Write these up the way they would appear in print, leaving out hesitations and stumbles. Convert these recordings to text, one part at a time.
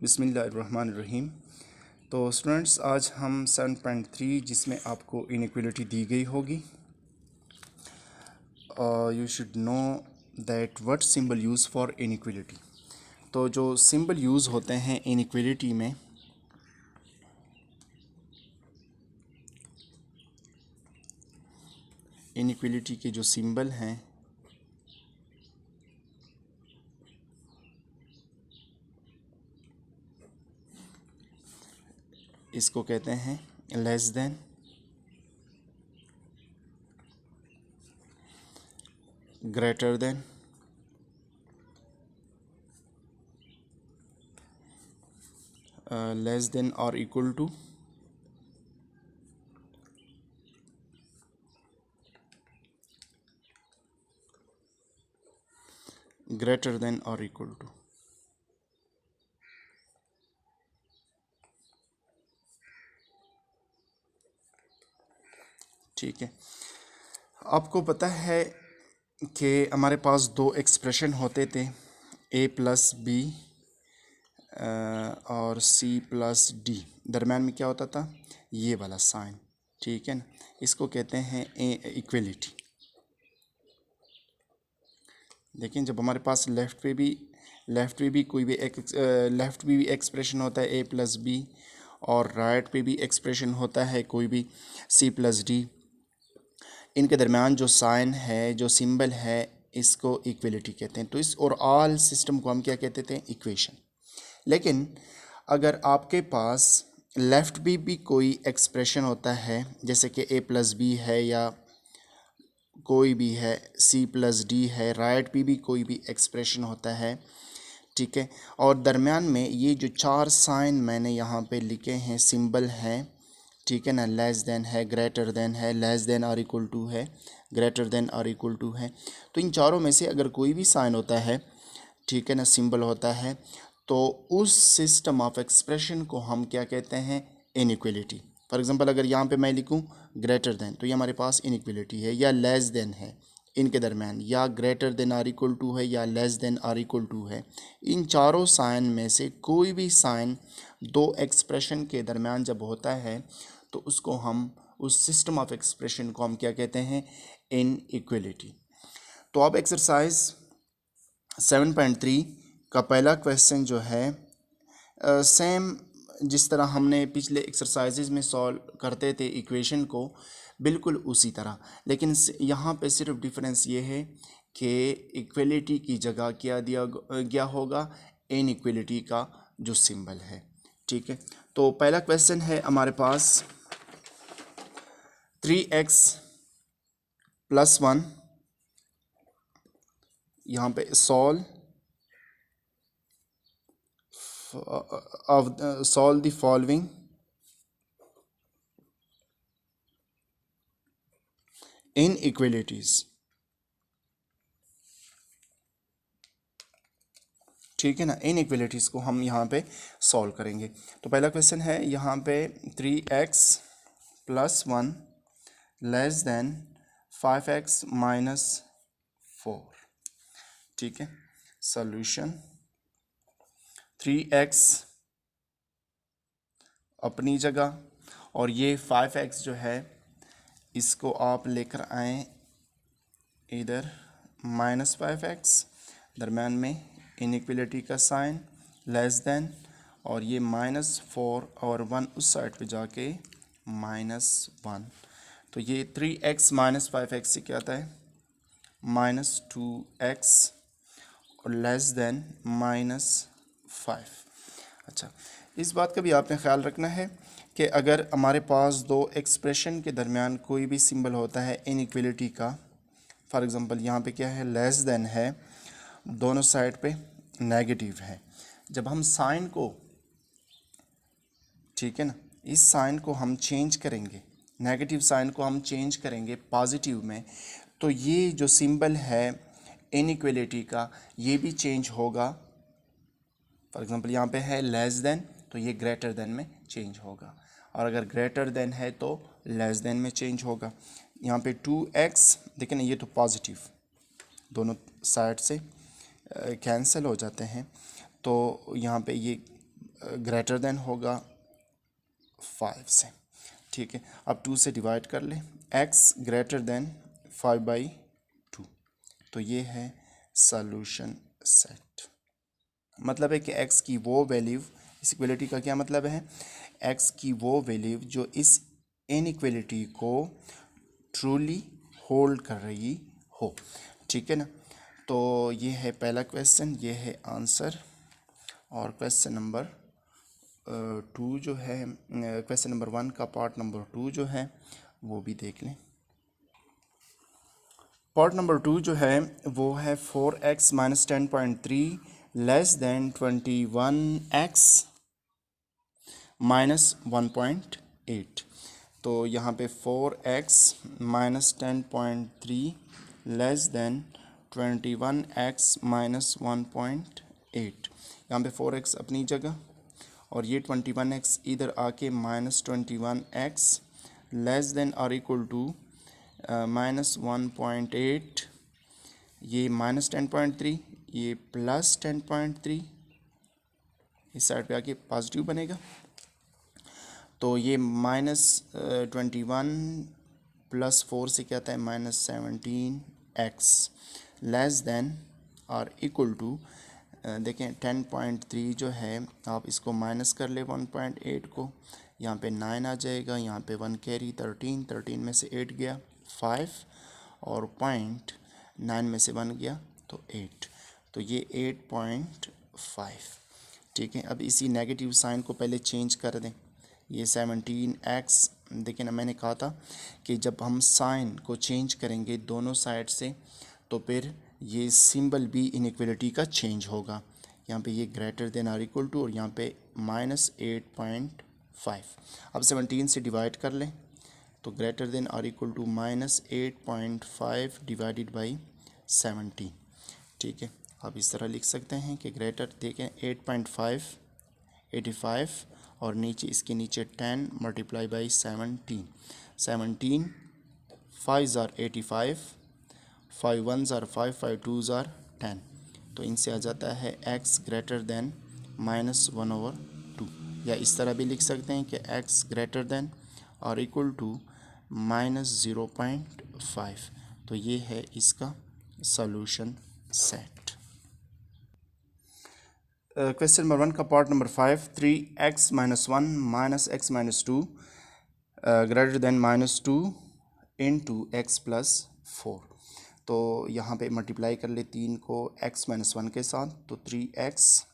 बिस्मिल्लाहिर्रहमानिर्रहीम। तो स्टूडेंट्स, आज हम 7.3 जिसमें आपको इनइक्वालिटी दी गई होगी, you should know that what symbol use for inequality. तो जो सिंबल यूज़ होते हैं इनइक्वालिटी में, इनइक्वालिटी के जो सिंबल हैं इसको कहते हैं less than, greater than, less than और इक्वल टू, ग्रेटर देन और इक्वल टू। ठीक है, आपको पता है कि हमारे पास दो एक्सप्रेशन होते थे, a प्लस बी और c प्लस डी। दरम्यान में क्या होता था? ये वाला साइन। ठीक है ना, इसको कहते हैं इक्वलिटी। लेकिन जब हमारे पास लेफ़्ट पे भी कोई भी लेफ़्ट भी एक्सप्रेशन होता है a प्लस बी, और राइट पे भी एक्सप्रेशन होता है कोई भी c प्लस डी, इनके दरमियान जो साइन है, जो सिंबल है, इसको इक्वलिटी कहते हैं। तो इस और ऑल सिस्टम को हम क्या कहते थे? इक्वेशन। लेकिन अगर आपके पास लेफ़्ट भी कोई एक्सप्रेशन होता है, जैसे कि a प्लस बी है या कोई भी है, c प्लस डी है, राइट भी कोई भी एक्सप्रेशन होता है, ठीक है, और दरमियान में ये जो चार साइन मैंने यहाँ पे लिखे हैं, सिंबल हैं, ठीक है ना, लेस देन है, ग्रेटर देन है, लेस देन और इक्वल टू है, ग्रेटर देन और इक्वल टू है। तो इन चारों में से अगर कोई भी साइन होता है, ठीक है ना, सिंबल होता है, तो उस सिस्टम ऑफ एक्सप्रेशन को हम क्या कहते हैं? इनइक्वलिटी। फॉर एग्जांपल, अगर यहाँ पे मैं लिखूँ ग्रेटर देन, तो ये हमारे पास इनइक्वलिटी है, या लेस देन है इनके दरमियान, या greater than or equal to है, या less than or equal to है। इन चारों साइन में से कोई भी साइन दो एक्सप्रेशन के दरमियान जब होता है, तो उसको हम, उस सिस्टम ऑफ एक्सप्रेशन को हम क्या कहते हैं? इनइक्वलिटी। तो अब एक्सरसाइज 7.3 का पहला क्वेश्चन जो है, सेम जिस तरह हमने पिछले एक्सरसाइजेज में सॉल्व करते थे इक्वेशन को, बिल्कुल उसी तरह, लेकिन यहाँ पे सिर्फ डिफरेंस ये है कि इक्वलिटी की जगह क्या दिया गया होगा? इनइक्वलिटी का जो सिंबल है। ठीक है, तो पहला क्वेश्चन है हमारे पास 3x प्लस 1, यहाँ पे solve solve the following inequalities। ठीक है ना, इनइक्वलिटीज़ को हम यहाँ पे सॉल्व करेंगे। तो पहला क्वेश्चन है यहाँ पे 3x plus 1 less than 5x minus 4। ठीक है, सॉल्यूशन 3x अपनी जगह, और ये 5x जो है इसको आप लेकर आए इधर -5x, दरम्यान में इनइक्वलिटी का साइन, लेस देन, और ये -4 और 1 उस साइड पे जाके -1। तो ये 3x माइनस 5x से क्या आता है? -2x, और लेस देन -5। अच्छा, इस बात का भी आपने ख्याल रखना है कि अगर हमारे पास दो एक्सप्रेशन के दरमियान कोई भी सिंबल होता है इनइक्वलिटी का, फॉर एग्ज़ाम्पल यहाँ पे क्या है? लेस देन है, दोनों साइड पे नेगेटिव है। जब हम साइन को, ठीक है ना, इस साइन को हम चेंज करेंगे, नेगेटिव साइन को हम चेंज करेंगे पॉजिटिव में, तो ये जो सिंबल है इनइक्वलिटी का, ये भी चेंज होगा। फॉर एग्ज़ाम्पल यहाँ पे है लेस देन, तो ये ग्रेटर देन में चेंज होगा, और अगर ग्रेटर देन है तो लेस देन में चेंज होगा। यहाँ पे 2x, देखें ना, ये तो पॉजिटिव, दोनों साइड से कैंसिल हो जाते हैं, तो यहाँ पे ये ग्रेटर देन होगा 5 से। ठीक है, अब 2 से डिवाइड कर ले, x ग्रेटर देन 5/2। तो ये है सॉल्यूशन सेट। मतलब है कि x की वो वैल्यू, इस इक्वलिटी का क्या मतलब है, x की वो वैल्यू जो इस इनइक्वलिटी को ट्रूली होल्ड कर रही हो। ठीक है ना। तो ये है पहला क्वेश्चन, ये है आंसर। और क्वेश्चन नंबर 2 जो है, क्वेश्चन नंबर 1 का पार्ट नंबर 2 जो है वो भी देख लें। पार्ट नंबर 2 जो है वो है 4x minus 10.3 less than 21x minus 1.8। तो यहाँ पे 4x minus 10.3 less than 21x minus 1.8। यहाँ पे 4x अपनी जगह और ये 21x इधर आके माइनस 21x लेस देन और इक्वल टू माइनस 1.8। ये माइनस 10.3, ये प्लस 10.3, इस साइड पे आके पॉजिटिव बनेगा। तो ये माइनस 21 प्लस 4 से क्या आता है, माइनस 17x लेस देन और इक्वल टू, देखें 10.3 जो है, आप इसको माइनस कर ले 1.8 को, यहाँ पे 9 आ जाएगा, यहाँ पे 1 कैरी 13 में से 8 गया 5 और 0.9 में से 1 गया तो 8। तो ये 8.5। ठीक है, अब इसी नेगेटिव साइन को पहले चेंज कर दें। ये 17x, देखिए ना, मैंने कहा था कि जब हम साइन को चेंज करेंगे दोनों साइड से तो फिर ये सिंबल भी इनइक्वलिटी का चेंज होगा। यहाँ पे ये ग्रेटर देन और इक्वल टू और यहाँ पे माइनस 8.5। अब 17 से डिवाइड कर लें तो ग्रेटर देन और equal to minus 8.5 divided by 17। ठीक है, आप इस तरह लिख सकते हैं कि ग्रेटर, देखें 8.5 85 और नीचे इसके नीचे 10 मल्टीप्लाई बाई 17। 17 5 ज़ार 85, 5 1 ज़ार 5, 5 2 ज़ार 10। तो इनसे आ जाता है x ग्रेटर देन माइनस 1/2। या इस तरह भी लिख सकते हैं कि x ग्रेटर देन और इक्वल टू माइनस 0.5। तो ये है इसका सॉल्यूशन सेट। क्वेश्चन नंबर 1 का part number 5, 3x minus 1 minus x minus 2 greater than minus 2 into x plus 4। तो यहाँ पे मल्टीप्लाई कर ले 3 को x माइनस 1 के साथ, तो 3x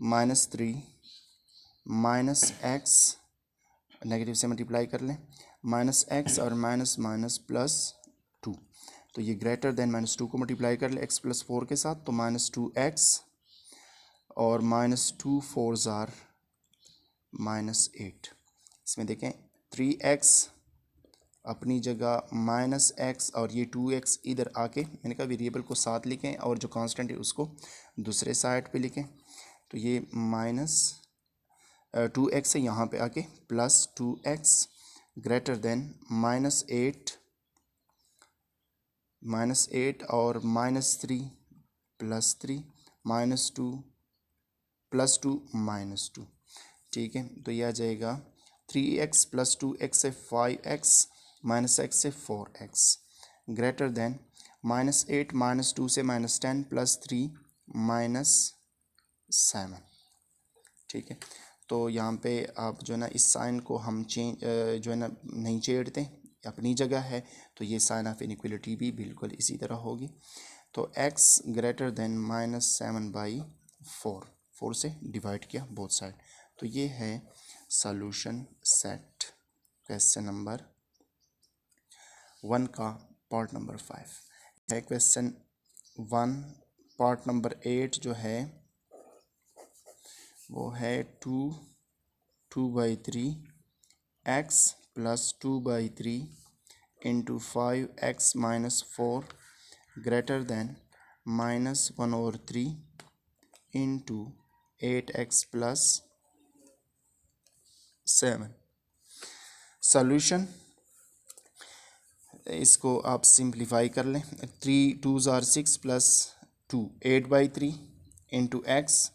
minus 3 minus x, negative से मल्टीप्लाई कर लें, माइनस एक्स और माइनस माइनस प्लस 2। तो ये ग्रेटर देन माइनस 2 को मल्टीप्लाई कर ले x प्लस 4 के साथ, तो माइनस 2x और माइनस 2 4 ज़ार माइनस 8। इसमें देखें 3x अपनी जगह माइनस एक्स और ये 2x इधर आके, मैंने कहा वेरिएबल को साथ लिखें और जो कांस्टेंट है उसको दूसरे साइड पे लिखें। तो ये माइनस 2x है, यहाँ पे आके plus 2x greater than minus 8 और minus 3 plus 3 minus 2 plus 2 minus 2। ठीक है, तो यह आ जाएगा 3x प्लस 2x से 5x माइनस x से 4x greater than minus 8 minus 2 से माइनस 10 प्लस 3 माइनस 7। ठीक है, तो यहाँ पे आप जो है ना इस साइन को हम चेंज जो है ना नहीं छेड़ते, अपनी जगह है, तो ये साइन ऑफ इनइक्वलिटी भी बिल्कुल इसी तरह होगी। तो x ग्रेटर देन माइनस 7/4, 4 से डिवाइड किया बोथ साइड। तो ये है सॉल्यूशन सेट क्वेश्चन नंबर 1 का पार्ट नंबर 5 है। क्वेश्चन 1 पार्ट नंबर 8 जो है वो है 2/3 x plus 2/3 into 5x minus 4 greater than minus 1/3 into 8x plus 7। Solution, इसको आप सिंप्लीफाई कर लें, 3 2 ज़ार 6 plus 2 8/3 into x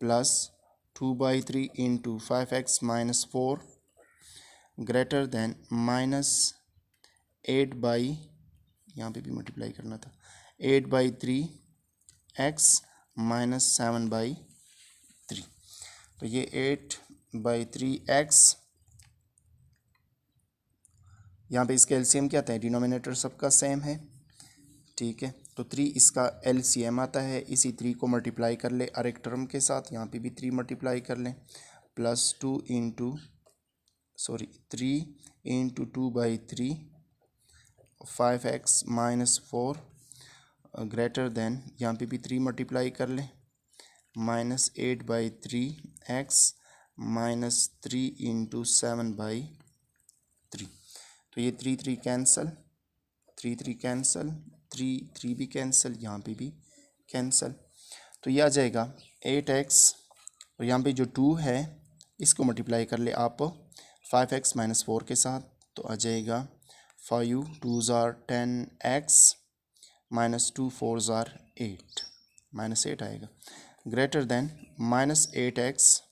plus 2/3 into 5x minus 4 greater than minus 8/, यहाँ पे भी मल्टीप्लाई करना था, 8/3 x माइनस 7/3। तो ये 8/3 x, यहाँ पे इसका एलसीएम क्या आता है, डिनोमिनेटर सबका सेम है, ठीक है। तो 3 इसका एलसीएम आता है, इसी 3 को मल्टीप्लाई कर ले हर एक टर्म के साथ, यहाँ पे भी 3 मल्टीप्लाई कर लें, plus 3 into 2/3 5x minus 4 greater than, यहाँ पे भी 3 मल्टीप्लाई कर लें, माइनस 8/3 x माइनस 3 इंटू 7/3। तो ये 3 कैंसल, 3 कैंसल, 3 भी कैंसल, यहाँ पे भी कैंसल। तो ये आ जाएगा 8x, और यहाँ पे जो 2 है इसको मल्टीप्लाई कर ले आप 5x माइनस 4 के साथ, तो आ जाएगा 5 2s are 10x minus 2 4s are 8, minus 8 आएगा, greater than minus 8x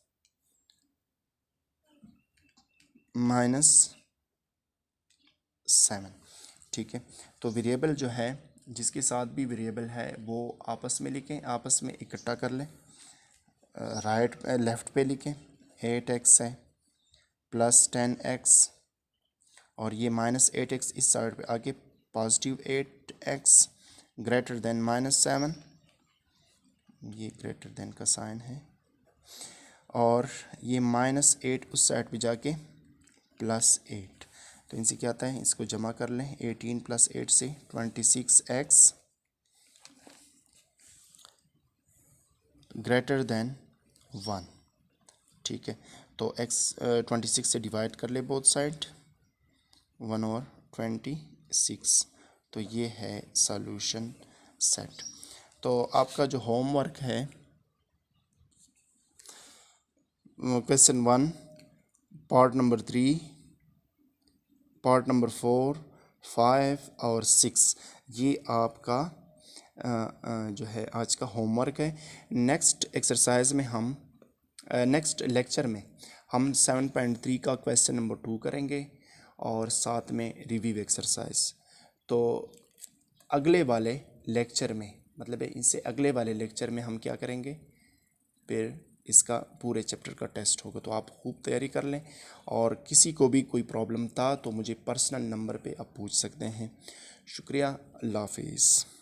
minus 7, ठीक है। तो वेरिएबल जो है, जिसके साथ भी वेरिएबल है वो आपस में लिखें, आपस में इकट्ठा कर लें, लेफ़्ट पे लिखें, 8x है प्लस 10x, और ये माइनस 8x इस साइड पे आके positive 8x greater than minus 7, ये ग्रेटर देन का साइन है, और ये माइनस 8 उस साइड पे जाके प्लस 8। तो इनसे क्या आता है, इसको जमा कर लें, 18 प्लस 8 से 26x ग्रेटर देन 1, ठीक है। तो x 26 से डिवाइड कर ले बोथ साइड, 1 और 26। तो ये है सॉल्यूशन सेट। तो आपका जो होमवर्क है, question 1, part number 3, part number 4, 5 और 6, ये आपका जो है आज का होमवर्क है। नेक्स्ट एक्सरसाइज में हम, नेक्स्ट लेक्चर में हम 7.3 का क्वेश्चन नंबर 2 करेंगे और साथ में रिव्यू एक्सरसाइज। तो अगले वाले लेक्चर में, मतलब इससे अगले वाले लेक्चर में हम क्या करेंगे, फिर इसका पूरे चैप्टर का टेस्ट होगा। तो आप खूब तैयारी कर लें, और किसी को भी कोई प्रॉब्लम था तो मुझे पर्सनल नंबर पे आप पूछ सकते हैं। शुक्रिया, अल्लाह हाफिज़।